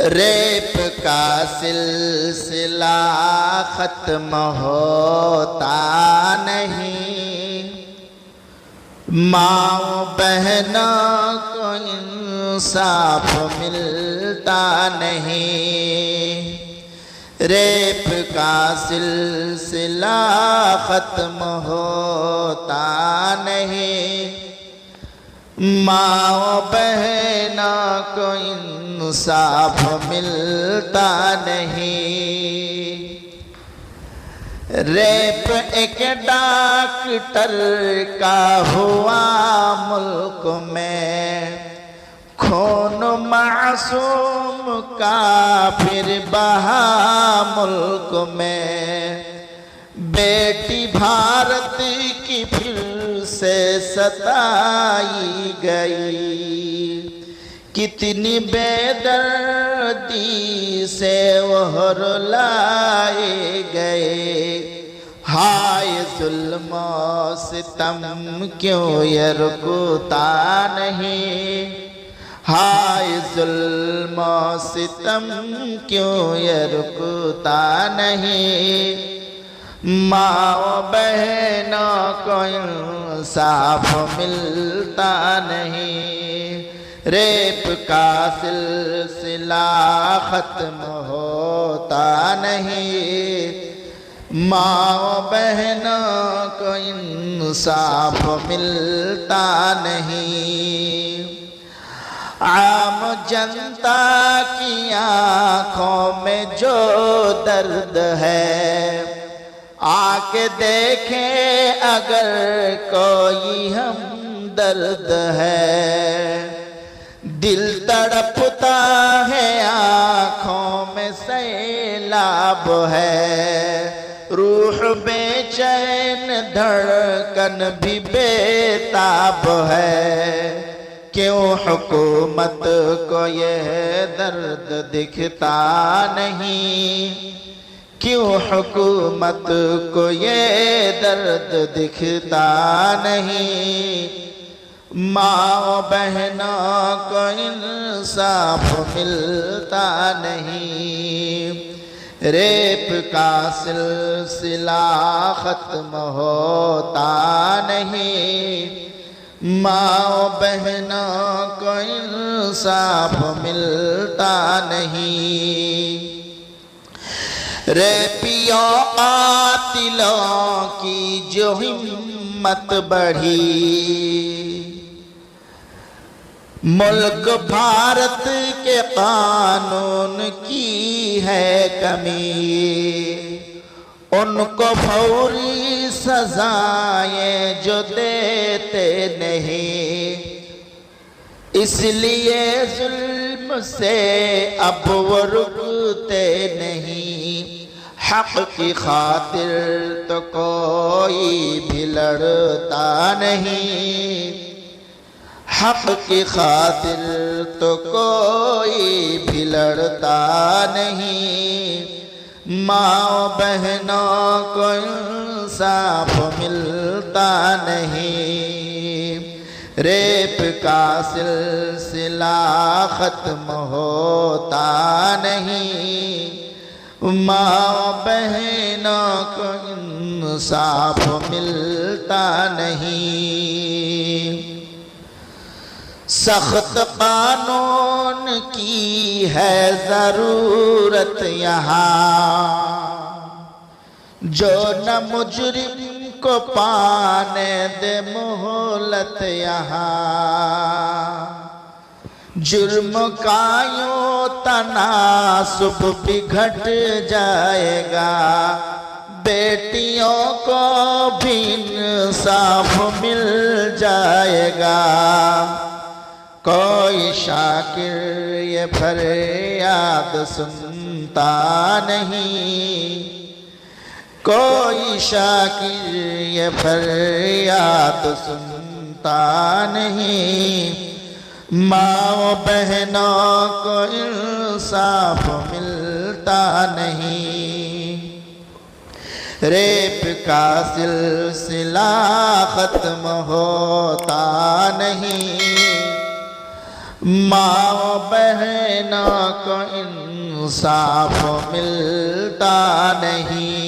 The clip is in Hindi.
रेप का सिलसिला खत्म होता नहीं, माँ बहनों को इंसाफ मिलता नहीं। रेप का सिलसिला खत्म होता नहीं, माँ बहनों को इंसाफ मिलता नहीं। रेप एक डॉक्टर का हुआ मुल्क में, खून मासूम का फिर बहा मुल्क में। बेटी भारत की फिर से सताई गई, कितनी बेदर्दी से वह रुलाए गए। हाय जुल्म सितम क्यों ये रुकता नहीं, हाय जुल्म सितम क्यों ये रुकता नहीं। माँ बहनों को इंसाफ मिलता नहीं। रेप का सिलसिला खत्म होता नहीं, माँ बहनों को इंसाफ मिलता नहीं। आम जनता की आँखों में जो दर्द है, आके देखे अगर कोई हम दर्द है। दिल तड़पता है, आँखों में सैलाब है। रूह बेचैन, धड़कन भी बेताब है। क्यों हुकूमत को यह दर्द दिखता नहीं, क्यों हुकूमत को ये दर्द दिखता नहीं। माँ बहनों को इंसाफ मिलता नहीं। रेप का सिलसिला खत्म होता नहीं, माँ बहनों को इंसाफ मिलता नहीं। रेपियों कातिलों की जो हिम्मत बढ़ी, मुल्क भारत के कानून की है कमी। उनको फौरी सजाएं जो देते नहीं, इसलिए जुल्म से अब वो रुकते नहीं। हक की खातिर तो कोई भी लड़ता नहीं, हक की खातिर तो कोई भी लड़ता नहीं। माँ बहनों को इंसाफ मिलता नहीं। रेप का सिलसिला खत्म होता नहीं, माँ बहनों को इंसाफ मिलता नहीं। सख्त कानून की है ज़रूरत यहाँ, जो न मुजरिम को पाने दे मोहलत यहाँ। जुर्म का यूं तनासुब भी घट जाएगा, बेटियों को भी इंसाफ मिल जाएगा। कोई शाकिर ये फरियाद सुनता नहीं, कोई शाकिर ये फरियाद सुनता नहीं। माँ बहनों को इंसाफ मिलता नहीं। रेप का सिलसिला खत्म होता नहीं, माँ बहनों को इंसाफ मिलता नहीं।